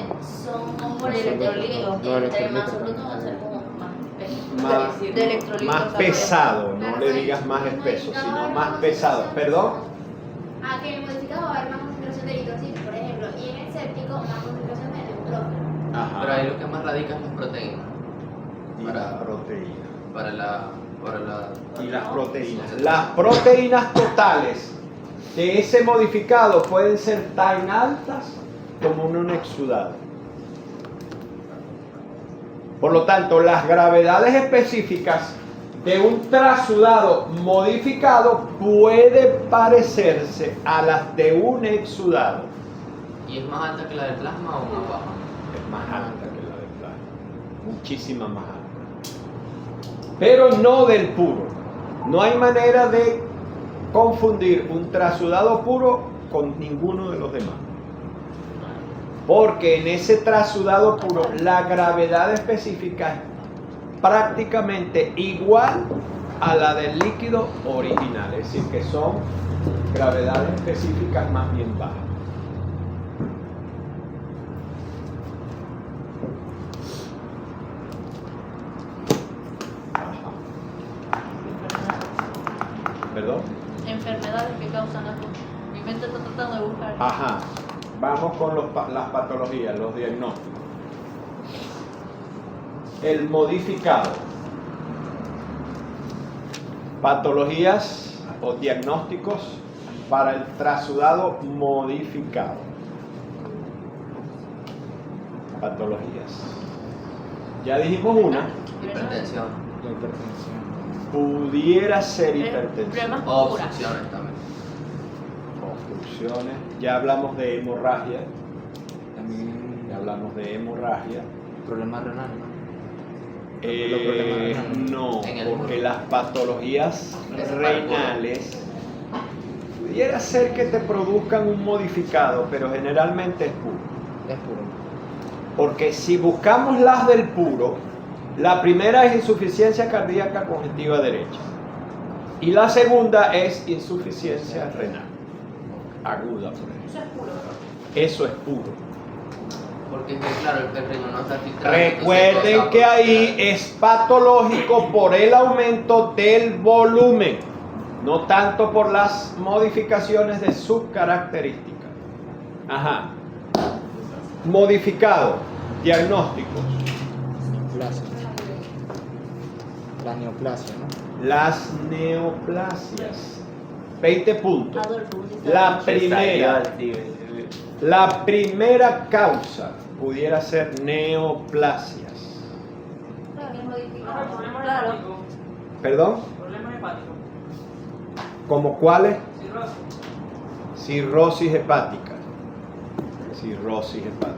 son componentes que entre más solutos van a ser como más espesos. Más- De electrolitos más también. pesado, no le digas más espeso, sino más pesado. ¿Perdón? Ah, que en el modificado va a haber más concentración de eritrocitos, por ejemplo, y en el séptico más concentración de neutrófilos. Pero ahí lo que más radica es las proteínas. Y la proteína. Para la Y las proteínas. Las proteínas totales de ese modificado pueden ser tan altas como un exudado. Por lo tanto, las gravedades específicas de un trasudado modificado puede parecerse a las de un exudado. ¿Y es más alta que la del plasma o más baja? Es más alta que la del plasma, muchísima más alta. Pero no del puro. No hay manera de confundir un trasudado puro con ninguno de los demás. Porque en ese trasudado puro la gravedad específica es prácticamente igual a la del líquido original. Es decir, que son gravedades específicas más bien bajas. ¿Perdón? Enfermedades que causan las cosas. Mi mente está tratando de buscar. Ajá. Vamos con las patologías, los diagnósticos. El modificado. Patologías o diagnósticos para el trasudado modificado. Patologías. Ya dijimos una. Hipertensión. La hipertensión. Pudiera ser hipertensión. Problemas O puras. obstrucciones también. obstrucciones. Ya hablamos de hemorragia. También Ya hablamos de hemorragia. problemas renales, ¿no? No, En el porque las patologías renales pudiera ser que te produzcan un modificado, pero generalmente es puro. Es puro. Porque si buscamos las del puro, la primera es insuficiencia cardíaca congestiva derecha y la segunda es insuficiencia renal aguda, por ejemplo. Eso es puro. Eso es puro. Porque es que, claro, el riñón no está filtrando. Recuerden que ahí es patológico por el aumento del volumen, no tanto por las modificaciones de sus características. Ajá. Modificado. Diagnósticos. Neoplasia. La neoplasia, ¿no? Las neoplasias. 20 puntos. Adolfo, La primera causa pudiera ser neoplasias. Claro, es modificado. Problemas Claro. hepáticos. ¿Perdón? Problemas hepáticos. ¿Como cuáles? Cirrosis. Cirrosis hepática. Cirrosis hepática.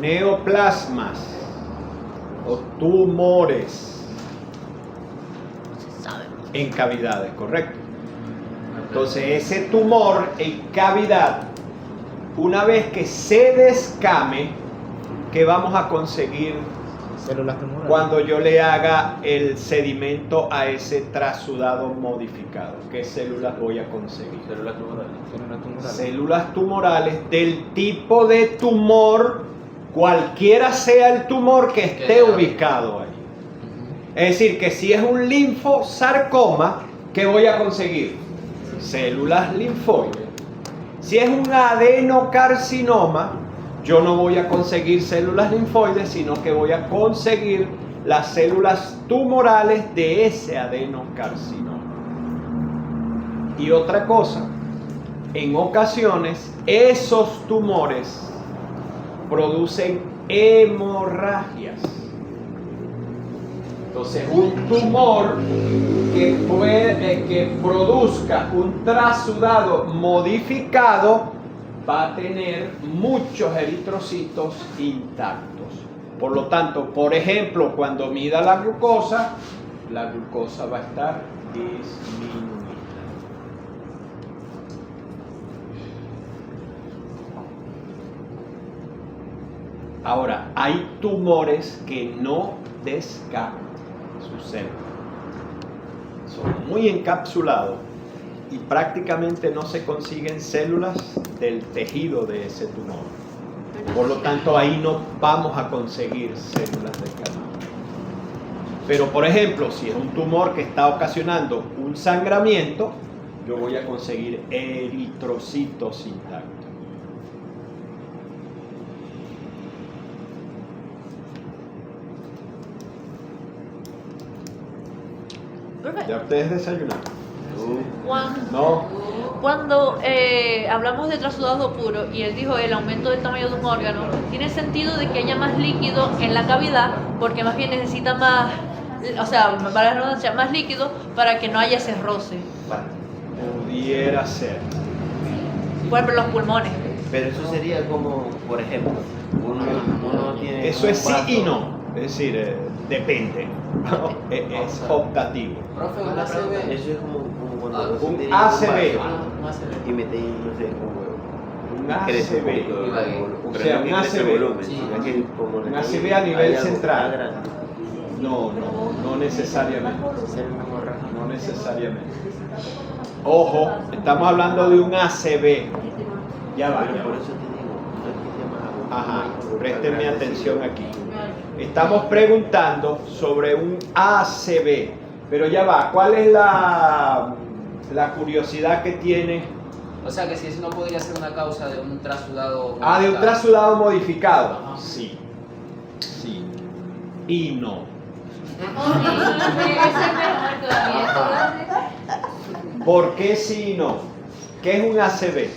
Neoplasmas o tumores en cavidades, correcto. Entonces ese tumor en cavidad, una vez que se descame, ¿qué vamos a conseguir Células tumorales. cuando yo le haga el sedimento a ese trasudado modificado? ¿Qué células voy a conseguir? Células tumorales. Células tumorales. Células tumorales del tipo de tumor, cualquiera sea el tumor que esté ubicado ahí. Es decir, que si es un linfosarcoma, ¿qué voy a conseguir? Células linfoides. Si es un adenocarcinoma, yo no voy a conseguir células linfoides, sino que voy a conseguir las células tumorales de ese adenocarcinoma. Y otra cosa, en ocasiones esos tumores producen hemorragias. Entonces, un tumor que produzca un trasudado modificado va a tener muchos eritrocitos intactos. Por lo tanto, por ejemplo, cuando mida la glucosa va a estar disminuida. Ahora, hay tumores que no descaman sus células. Son muy encapsulados y prácticamente no se consiguen células del tejido de ese tumor. Por lo tanto, ahí no vamos a conseguir células descamadas. Pero, por ejemplo, si es un tumor que está ocasionando un sangramiento, yo voy a conseguir eritrocitos intactos. Perfecto. ¿Ya ustedes desayunaron? No. Cuando hablamos de trasudado puro y él dijo el aumento del tamaño de un órgano, tiene sentido de que haya más líquido en la cavidad porque más bien necesita más, o sea, para la redundancia, más líquido para que no haya ese roce. Pudiera ser. Por ejemplo, los pulmones. Pero eso sería como, por ejemplo, uno tiene... Eso es sí un y vaso. no. Es decir, depende. Es optativo. Profe, un ACV. Eso es como cuando Un tenéis ACV. vaso Un ACV. y metéis, no sé, como Un crece un ACV. poquito el volumen. O Pero sea, no que un crece el ACV. volumen, Sí. sino que como Un le ACV tenéis- a nivel hay algo central. más grande. No necesariamente. Células hemorrágicas. No necesariamente. Ojo, estamos hablando de un ACV. Ya va. Pero por eso te digo, no es que se llama Ajá, algo préstenme grande, atención sí. aquí. Estamos preguntando sobre un ACV, pero ya va, ¿cuál es la curiosidad que tiene? O sea que si eso no podría ser una causa de un trasudado. De un modificado. trasudado modificado. Ajá. Sí, sí y no. Ese es mejor todavía. ¿Por qué sí y no? ¿Qué es un ACV?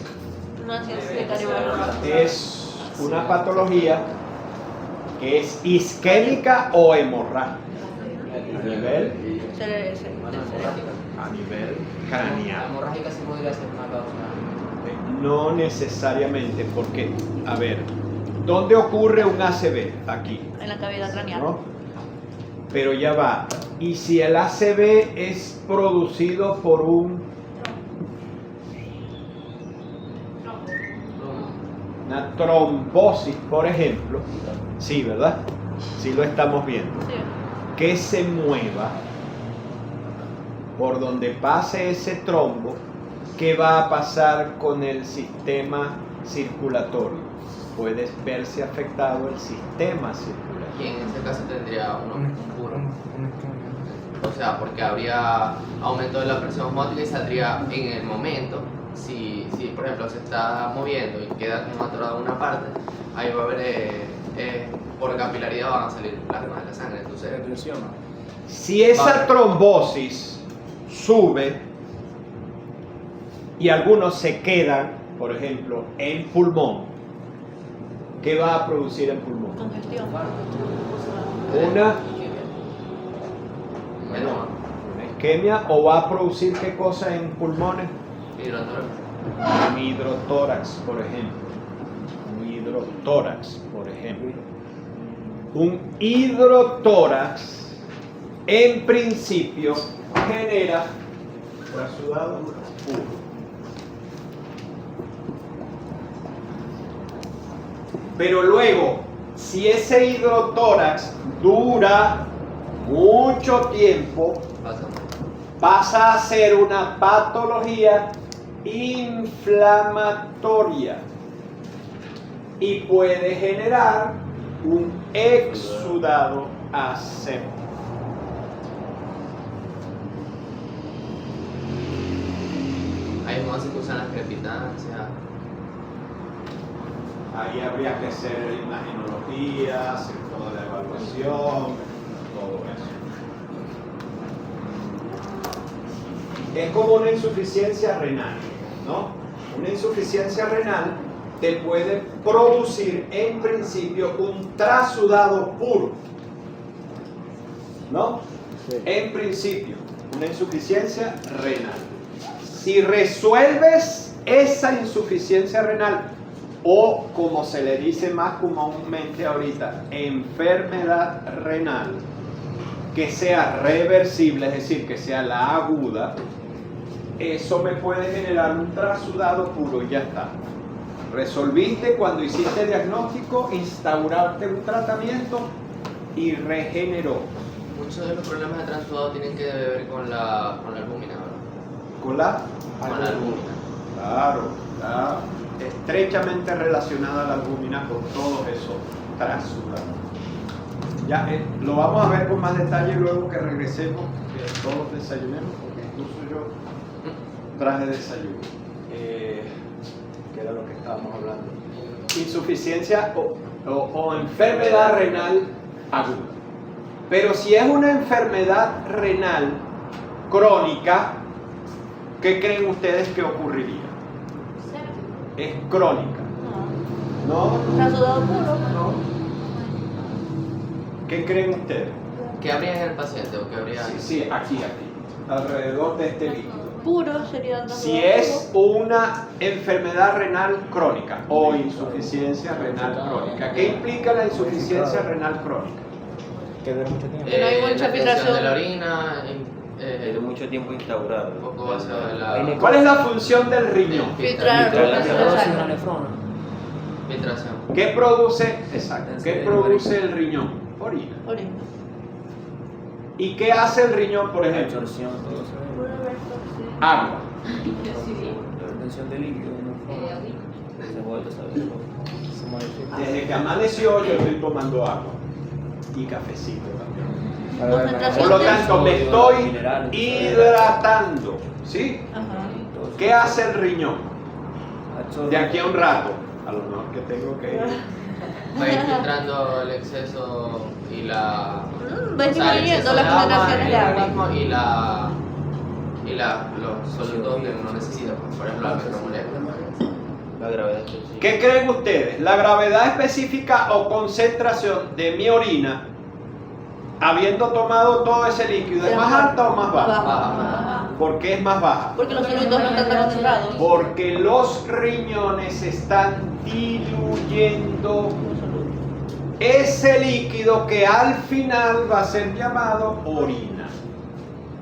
No ansiedad cardiovascular. Es una patología que es isquémica o hemorrágica a nivel hemorrágica. A nivel La craneal. hemorrágica sí podría ser una causa. No necesariamente, porque, a ver, ¿dónde ocurre un ACV? Aquí, En la cavidad craneal. ¿no? Pero ya va. ¿Y si el ACV es producido por una trombosis, por ejemplo? Sí, ¿verdad? Sí lo estamos viendo. Sí. Que se mueva por donde pase ese trombo, ¿qué va a pasar con el sistema circulatorio? Puede verse afectado el sistema circulatorio. Y en ese caso tendría Un un puro. esquema. O sea, porque habría aumento de la presión osmótica y saldría en el momento. Si por ejemplo se está moviendo y queda como atorado en una parte, ahí va a haber, por capilaridad van a salir plasmas de la sangre. Entonces, Si esa Vale. trombosis sube y algunos se quedan, por ejemplo, en pulmón, ¿qué va a producir el pulmón? Congestión. Una bueno, isquemia, o va a producir qué cosa en pulmones? hidrotórax. Un hidrotórax, por ejemplo. Un hidrotórax, por ejemplo. Un hidrotórax, en principio, genera trasudado puro. Pero luego, si ese hidrotórax dura mucho tiempo, pasa a ser una patología inflamatoria y puede generar un exudado aséptico. Ahí es más se usan las crepitancias. Ahí habría que hacer imagenología, hacer toda la evaluación, todo eso. Es como una insuficiencia renal, ¿no? Una insuficiencia renal te puede producir en principio un trasudado puro, ¿no? Sí. En principio, una insuficiencia renal. Si resuelves esa insuficiencia renal, o como se le dice más comúnmente ahorita, enfermedad renal, que sea reversible, es decir, que sea la aguda, eso me puede generar un trasudado puro y ya está. Resolviste cuando hiciste el diagnóstico, instauraste un tratamiento y regeneró. Muchos de los problemas de transudado tienen que ver con la albúmina, ¿verdad? ¿Con la? Con la albúmina. Claro, está estrechamente relacionada a la albúmina con todos esos trasudados. Ya lo vamos a ver con más detalle luego que regresemos, que todos desayunemos, porque incluso yo traje desayuno. ¿Qué era lo que estábamos hablando? Insuficiencia o enfermedad renal aguda. Pero si es una enfermedad renal crónica, ¿qué creen ustedes que ocurriría? Es crónica. ¿No? Trasudado puro. ¿No? ¿Qué creen ustedes? ¿Qué habría en el paciente o qué habría? Sí, aquí, alrededor de este líquido. Puro sería trasudado Si es una enfermedad renal crónica o insuficiencia renal crónica, ¿qué implica la insuficiencia renal crónica? Que dure mucho tiempo. Que no hay La mucha filtración filtración. de la orina, Tiene mucho tiempo instaurado. un poco hacia la ¿Cuál es la función del riñón? Filtrar. Filtrar. Fibrosis en la nefrona. filtración. ¿Qué produce? Exacto. ¿Qué produce el riñón? Orina. Orina. ¿Y qué hace el riñón, por La ejemplo? absorción, todo eso. Agua. La retención de líquido en la nefrona. Se vuelve, ¿sabes? Se modifica. Desde que amaneció yo estoy tomando agua y cafecito también. Concentración Por lo de- tanto, me estoy Minerales. hidratando. ¿Sí? Ajá. ¿Qué hace el riñón? Absorbe. De aquí a un rato. A lo mejor que tengo que ir. Va a ir filtrando el exceso y la. Va o sea, el disminuyendo exceso las de agua concentraciones en de el agua. organismo y los sólidos que uno necesita, pues, por ejemplo, la metromolécula. La gravedad específica. ¿Qué creen ustedes? ¿La gravedad específica o concentración de mi orina habiendo tomado todo ese líquido, ¿es más alta o más baja? Baja. ¿Por qué es más baja? Porque los sólidos no están tan concentrados. Porque los riñones están diluyendo ese líquido que al final va a ser llamado orina.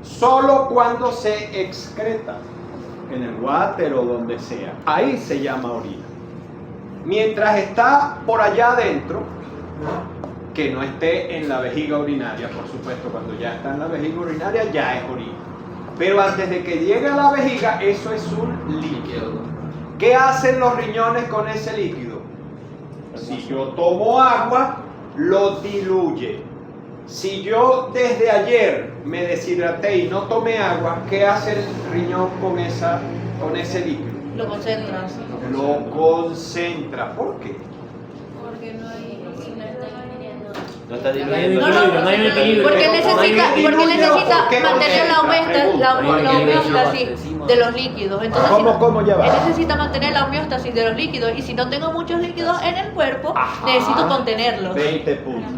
Solo cuando se excreta, en el water o donde sea, ahí se llama orina. Mientras está por allá adentro, que no esté en la vejiga urinaria, por supuesto, cuando ya está en la vejiga urinaria ya es orina. Pero antes de que llegue a la vejiga, eso es un líquido. ¿Qué hacen los riñones con ese líquido? Si yo tomo agua, lo diluye. Si yo desde ayer me deshidraté y no tomé agua, ¿qué hace el riñón con ese líquido? Lo concentran. Lo concentra. ¿Por qué? Porque no está ingiriendo. No está diluyendo. No hay un equilibrio. Porque necesita ¿Por qué mantener la homeostasis de los líquidos. Entonces, ¿Cómo ya va? él necesita mantener la homeostasis de los líquidos. Y si no tengo muchos líquidos en el cuerpo, necesito contenerlos. 20 puntos.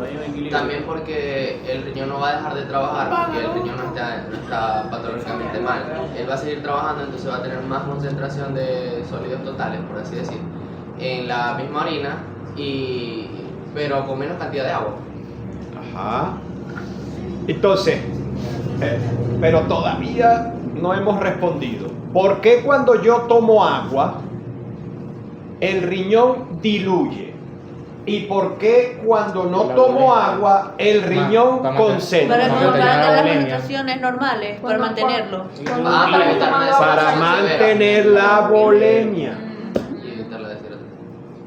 También porque el riñón no va a dejar de trabajar, porque el riñón no está patológicamente mal. Él va a seguir trabajando, entonces va a tener más concentración de sólidos totales, por así decir, en la misma orina, pero con menos cantidad de agua. Ajá. Entonces, pero todavía no hemos respondido. ¿Por qué cuando yo tomo agua, el riñón diluye? ¿Y por qué cuando no tomo agua, el riñón concentra? Para Vamos a mantener las bulimia. concentraciones normales, para mantenerlo. Para evitar una Para deshidratación mantener la bulimia. y evitar la deshidratación.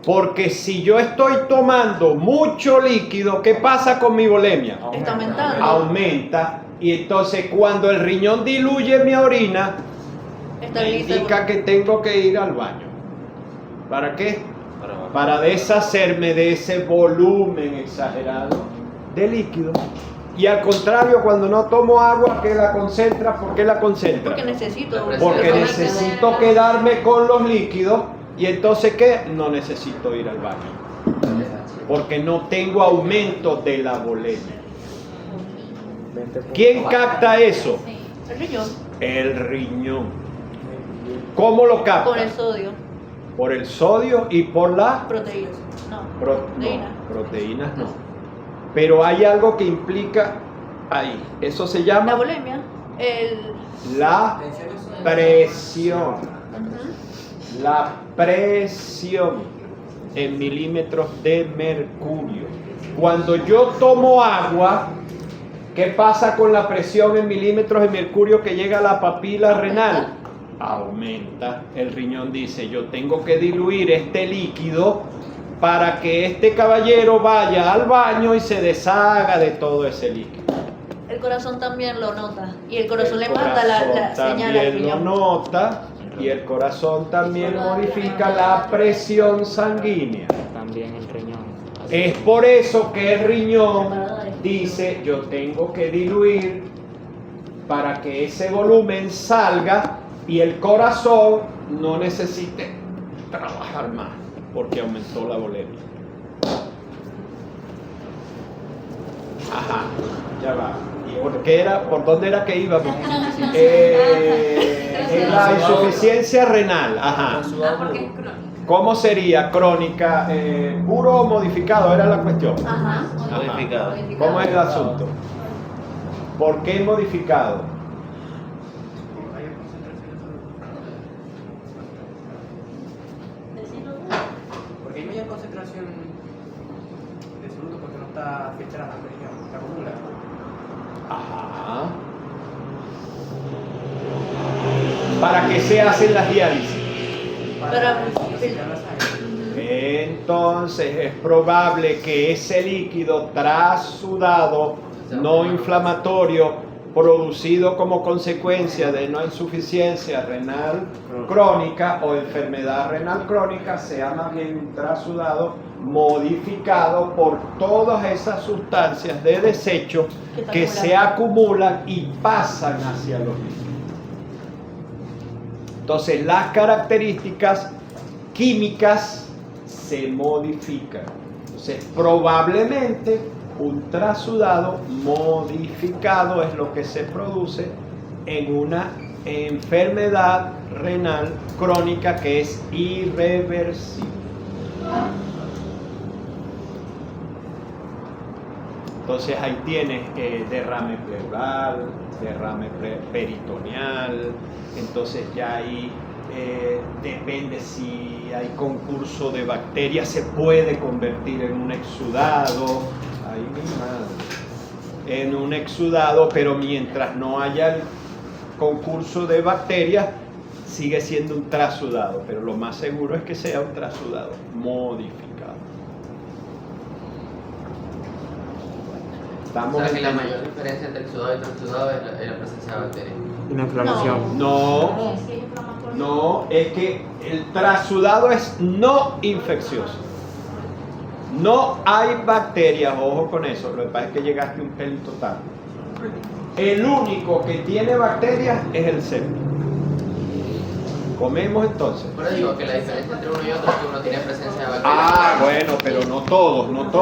Porque si yo estoy tomando mucho líquido, ¿qué pasa con mi bulimia? Está aumentando. Aumenta. Y entonces cuando el riñón diluye mi orina, me Estabiliza. indica que tengo que ir al baño. ¿Para qué? Para deshacerme de ese volumen exagerado de líquido. Y al contrario, cuando no tomo agua, ¿qué la concentra? ¿Por qué la concentra? Porque necesito. Porque necesito quedarme con los líquidos. Y entonces, ¿qué? No necesito ir al baño. Porque no tengo aumento de la bulimia. ¿Quién capta eso? El riñón. El riñón. ¿Cómo lo capta? Con el sodio. Por el sodio y por la Proteínas. No. proteínas. No, proteínas no. Pero hay algo que implica ahí. Eso se La llama bulimia. la presión. La presión en milímetros de mercurio. Cuando yo tomo agua, ¿qué pasa con la presión en milímetros de mercurio que llega a la papila renal? Aumenta. El riñón dice, yo tengo que diluir este líquido para que este caballero vaya al baño y se deshaga de todo ese líquido. El corazón también lo nota. Y el corazón le El manda la corazón señal al también lo riñón. nota y el corazón también modifica la presión sanguínea. También el riñón. Es por eso que el riñón dice, yo tengo que diluir para que ese volumen salga y el corazón no necesite trabajar más porque aumentó la bulimia. Ajá, ya va. ¿Y por dónde era que íbamos? En la insuficiencia renal. Ajá. Porque es crónico. ¿Cómo sería? Crónica, puro o modificado, era la cuestión. Ajá. Ajá. Modificado. ¿Cómo es el asunto? ¿Por qué modificado? Porque hay mayor concentración de soluto porque no está filtrada la región, se acumula. Ajá. ¿Para qué se hacen las diálisis? Para filtrar la sangre. Entonces es probable que ese líquido trasudado, no inflamatorio, producido como consecuencia de una insuficiencia renal crónica o enfermedad renal crónica, sea más bien un trasudado modificado por todas esas sustancias de desecho que se acumulan y pasan hacia los líquidos. Entonces las características químicas se modifican. Entonces probablemente Un trasudado modificado es lo que se produce en una enfermedad renal crónica que es irreversible. Entonces ahí tienes derrame pleural, derrame peritoneal, entonces ya ahí depende si hay concurso de bacterias, se puede convertir en un exudado, ahí mi madre, en un exudado, pero mientras no haya el concurso de bacterias, sigue siendo un trasudado, pero lo más seguro es que sea un trasudado modificado. O sea que la mayor diferencia entre exudado y transudado es la presencia de bacterias. Y la inflamación. No, no, es que el trasudado es no infeccioso. No hay bacterias, ojo con eso, lo que pasa es que llegaste un pelito tarde. El único que tiene bacterias es el septo. Comemos entonces. Por eso digo que la diferencia entre uno y otro es que uno tiene presencia de bacterias. Ah, bueno, pero no todos, no todos.